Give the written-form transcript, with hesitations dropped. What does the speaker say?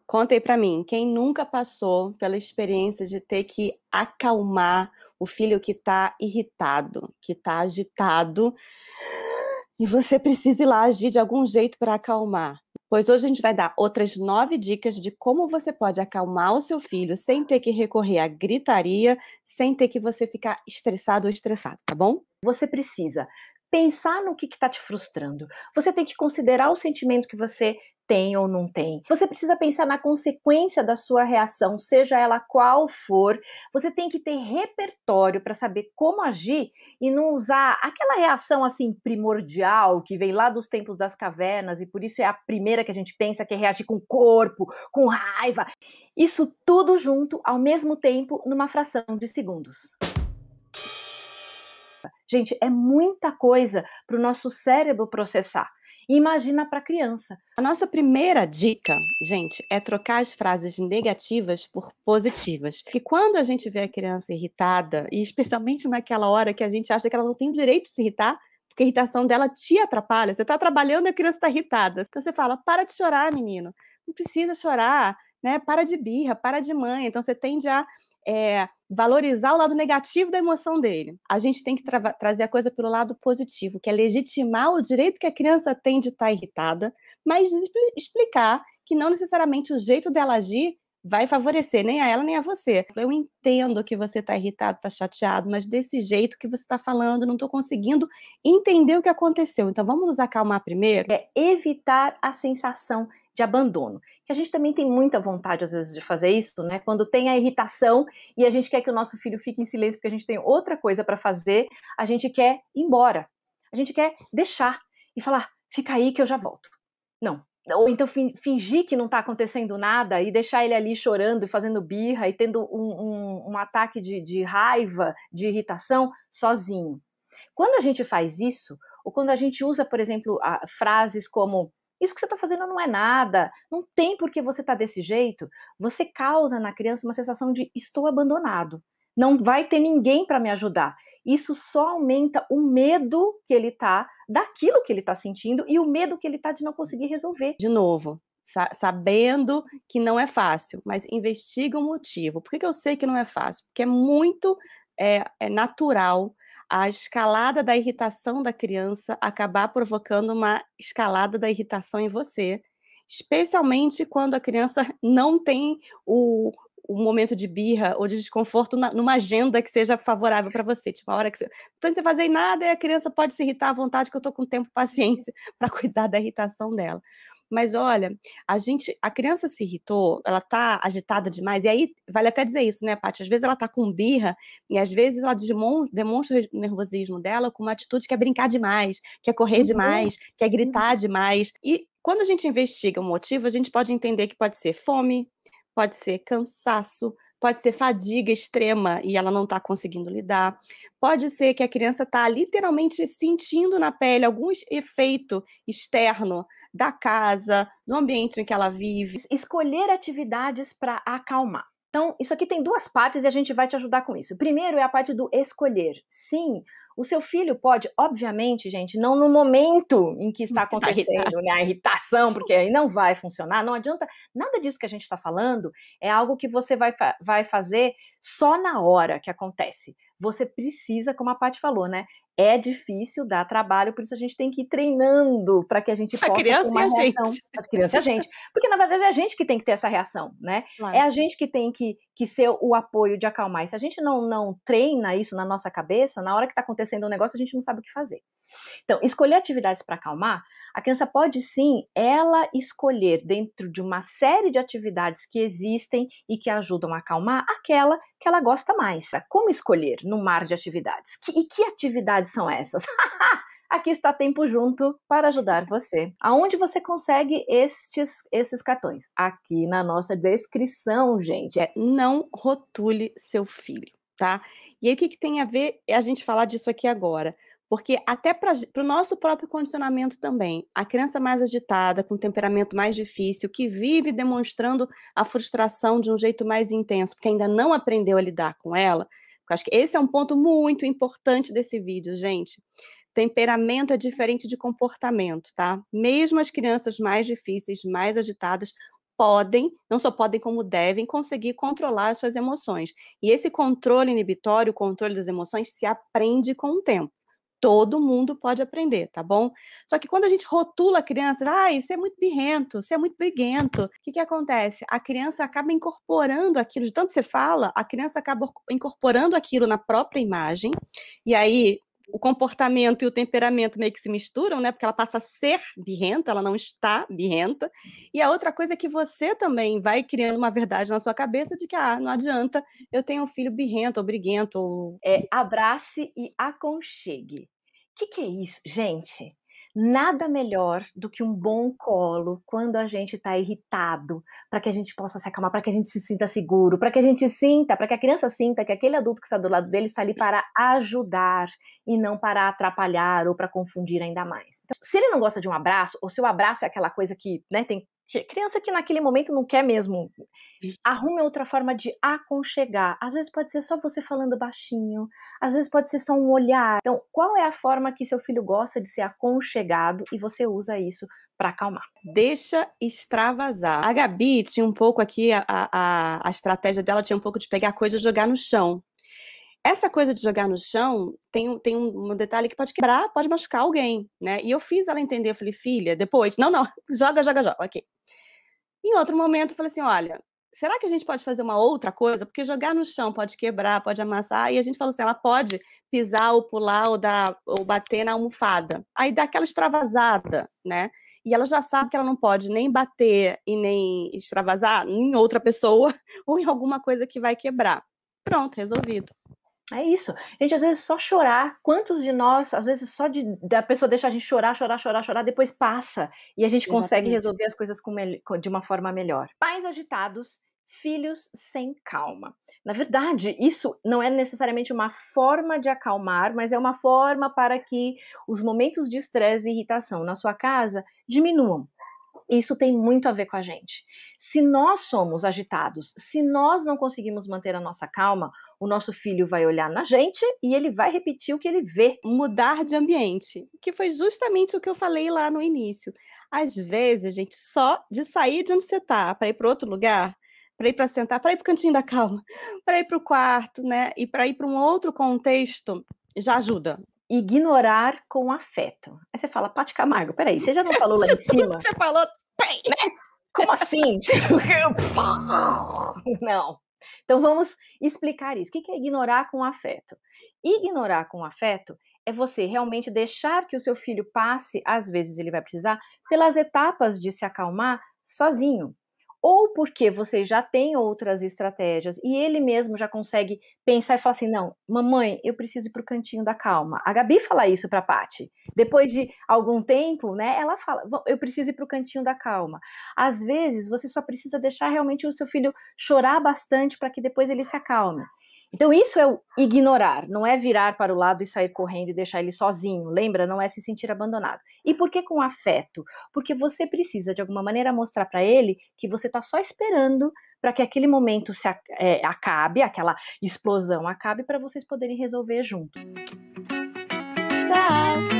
Conta aí pra mim, quem nunca passou pela experiência de ter que acalmar o filho que tá irritado, que tá agitado, e você precisa ir lá agir de algum jeito para acalmar? Pois hoje a gente vai dar outras 9 dicas de como você pode acalmar o seu filho sem ter que recorrer à gritaria, sem ter que você ficar estressado ou estressado, tá bom? Você precisa pensar no que está te frustrando. Você tem que considerar o sentimento que você tem ou não tem. Você precisa pensar na consequência da sua reação, seja ela qual for. Você tem que ter repertório para saber como agir e não usar aquela reação assim primordial que vem lá dos tempos das cavernas e por isso é a primeira que a gente pensa, que é reagir com o corpo, com raiva. Isso tudo junto ao mesmo tempo numa fração de segundos. Gente, é muita coisa para o nosso cérebro processar. Imagina para a criança. A nossa primeira dica, gente, é trocar as frases negativas por positivas. Que quando a gente vê a criança irritada, e especialmente naquela hora que a gente acha que ela não tem direito de se irritar, porque a irritação dela te atrapalha. Você está trabalhando e a criança está irritada. Então você fala, para de chorar, menino. Não precisa chorar, né? Para de birra, para de mãe. Então você tende a valorizar o lado negativo da emoção dele. A gente tem que trazer a coisa pelo lado positivo, que é legitimar o direito que a criança tem de estar irritada, mas explicar que não necessariamente o jeito dela agir vai favorecer nem a ela nem a você. Eu entendo que você está irritado, está chateado, mas desse jeito que você está falando, não estou conseguindo entender o que aconteceu. Então vamos nos acalmar primeiro? É evitar a sensação de abandono. Que a gente também tem muita vontade, às vezes, de fazer isso, né? Quando tem a irritação e a gente quer que o nosso filho fique em silêncio porque a gente tem outra coisa para fazer, a gente quer ir embora. A gente quer deixar e falar, fica aí que eu já volto. Não. Ou então fingir que não está acontecendo nada e deixar ele ali chorando e fazendo birra e tendo um ataque de raiva, de irritação, sozinho. Quando a gente faz isso, ou quando a gente usa, por exemplo, frases como isso que você está fazendo não é nada, não tem por que você estar desse jeito, você causa na criança uma sensação de estou abandonado, não vai ter ninguém para me ajudar. Isso só aumenta o medo que ele tá daquilo que ele tá sentindo e o medo que ele tá de não conseguir resolver. De novo, sabendo que não é fácil, mas investiga o motivo. Por que eu sei que não é fácil? Porque é muito natural a escalada da irritação da criança acabar provocando uma escalada da irritação em você, especialmente quando a criança não tem o momento de birra ou de desconforto numa agenda que seja favorável para você. Tipo, a hora que você... Então, você fazer nada e a criança pode se irritar à vontade, que eu estou com tempo e paciência para cuidar da irritação dela. Mas olha, a criança se irritou, ela tá agitada demais, e aí vale até dizer isso, né, Paty? Às vezes ela tá com birra, e às vezes ela demonstra o nervosismo dela com uma atitude que é brincar demais, quer correr demais, quer gritar demais. E quando a gente investiga o motivo, a gente pode entender que pode ser fome, pode ser cansaço, pode ser fadiga extrema e ela não está conseguindo lidar. Pode ser que a criança está literalmente sentindo na pele algum efeito externo da casa, do ambiente em que ela vive. Escolher atividades para acalmar. Então, isso aqui tem 2 partes e a gente vai te ajudar com isso. Primeiro é a parte do escolher. Sim, o seu filho pode, obviamente, gente, não no momento em que está acontecendo, né, a irritação, porque aí não vai funcionar, não adianta, nada disso que a gente está falando é algo que você vai fazer só na hora que acontece. Você precisa, como a Paty falou, né, é difícil, dá trabalho, por isso a gente tem que ir treinando para que a gente possa ter uma reação. A criança e a gente. Porque, na verdade, é a gente que tem que ter essa reação, né? Claro. É a gente que tem que ser o apoio de acalmar. E se a gente não treina isso na nossa cabeça, na hora que está acontecendo um negócio, a gente não sabe o que fazer. Então, escolher atividades para acalmar, a criança pode sim, ela escolher dentro de uma série de atividades que existem e que ajudam a acalmar aquela que ela gosta mais. Como escolher num mar de atividades? E que atividades são essas? Aqui está Tempo Junto para ajudar você. Aonde você consegue esses cartões? Aqui na nossa descrição, gente. Não rotule seu filho, tá? E aí o que tem a ver a gente falar disso aqui agora? Porque até para o nosso próprio condicionamento também, a criança mais agitada, com temperamento mais difícil, que vive demonstrando a frustração de um jeito mais intenso, porque ainda não aprendeu a lidar com ela, eu acho que esse é um ponto muito importante desse vídeo, gente. Temperamento é diferente de comportamento, tá? Mesmo as crianças mais difíceis, mais agitadas, não só podem como devem conseguir controlar as suas emoções. E esse controle inibitório, o controle das emoções, se aprende com o tempo. Todo mundo pode aprender, tá bom? Só que quando a gente rotula a criança, você é muito birrento, você é muito briguento, o que acontece? A criança acaba incorporando aquilo, de tanto você fala, a criança acaba incorporando aquilo na própria imagem, e aí o comportamento e o temperamento meio que se misturam, né? Porque ela passa a ser birrenta, ela não está birrenta. E a outra coisa é que você também vai criando uma verdade na sua cabeça de que, não adianta, eu tenho um filho birrento ou briguento. Ou... Abrace e aconchegue. O que é isso? Gente, nada melhor do que um bom colo quando a gente está irritado, para que a gente possa se acalmar, para que a gente se sinta seguro, para que a criança sinta que aquele adulto que está do lado dele está ali para ajudar e não para atrapalhar ou para confundir ainda mais. Então, se ele não gosta de um abraço, ou se o abraço é aquela coisa que, né, tem criança que naquele momento não quer mesmo, arrume outra forma de aconchegar. Às vezes pode ser só você falando baixinho, às vezes pode ser só um olhar. Então, qual é a forma que seu filho gosta de ser aconchegado e você usa isso para acalmar? Deixa extravasar. A Gabi tinha um pouco aqui, a estratégia dela tinha um pouco de pegar coisa e jogar no chão. Essa coisa de jogar no chão tem um detalhe que pode quebrar, pode machucar alguém, né? E eu fiz ela entender, eu falei, filha, depois, não, joga, ok. Em outro momento, eu falei assim, olha, será que a gente pode fazer uma outra coisa? Porque jogar no chão pode quebrar, pode amassar, e a gente falou assim, ela pode pisar ou pular ou bater na almofada. Aí dá aquela extravasada, né? E ela já sabe que ela não pode nem bater e nem extravasar em outra pessoa ou em alguma coisa que vai quebrar. Pronto, resolvido. É isso. Gente, às vezes só chorar. Quantos de nós, às vezes só da pessoa deixar a gente chorar, depois passa e a gente consegue resolver as coisas de uma forma melhor. Pais agitados, filhos sem calma. Na verdade, isso não é necessariamente uma forma de acalmar, mas é uma forma para que os momentos de estresse e irritação na sua casa diminuam. Isso tem muito a ver com a gente. Se nós somos agitados, se nós não conseguimos manter a nossa calma, o nosso filho vai olhar na gente e ele vai repetir o que ele vê. Mudar de ambiente, que foi justamente o que eu falei lá no início. Às vezes, gente, só de sair de onde você está para ir para outro lugar, para ir para sentar, para ir para o cantinho da calma, para ir para o quarto, né? E para ir para um outro contexto, já ajuda. Ignorar com afeto. Aí você fala, Paty Camargo, peraí, você já não falou lá em cima? Você falou, né? Como assim? Não. Então vamos explicar isso. O que é ignorar com afeto? Ignorar com afeto é você realmente deixar que o seu filho passe, às vezes ele vai precisar, pelas etapas de se acalmar sozinho. Ou porque você já tem outras estratégias e ele mesmo já consegue pensar e falar assim, não, mamãe, eu preciso ir para o cantinho da calma. A Gabi fala isso para a Paty. Depois de algum tempo, né, ela fala, eu preciso ir para o cantinho da calma. Às vezes, você só precisa deixar realmente o seu filho chorar bastante para que depois ele se acalme. Então isso é o ignorar, não é virar para o lado e sair correndo e deixar ele sozinho, lembra? Não é se sentir abandonado. E por que com afeto? Porque você precisa de alguma maneira mostrar para ele que você está só esperando para que aquele momento acabe, aquela explosão acabe para vocês poderem resolver junto. Tchau!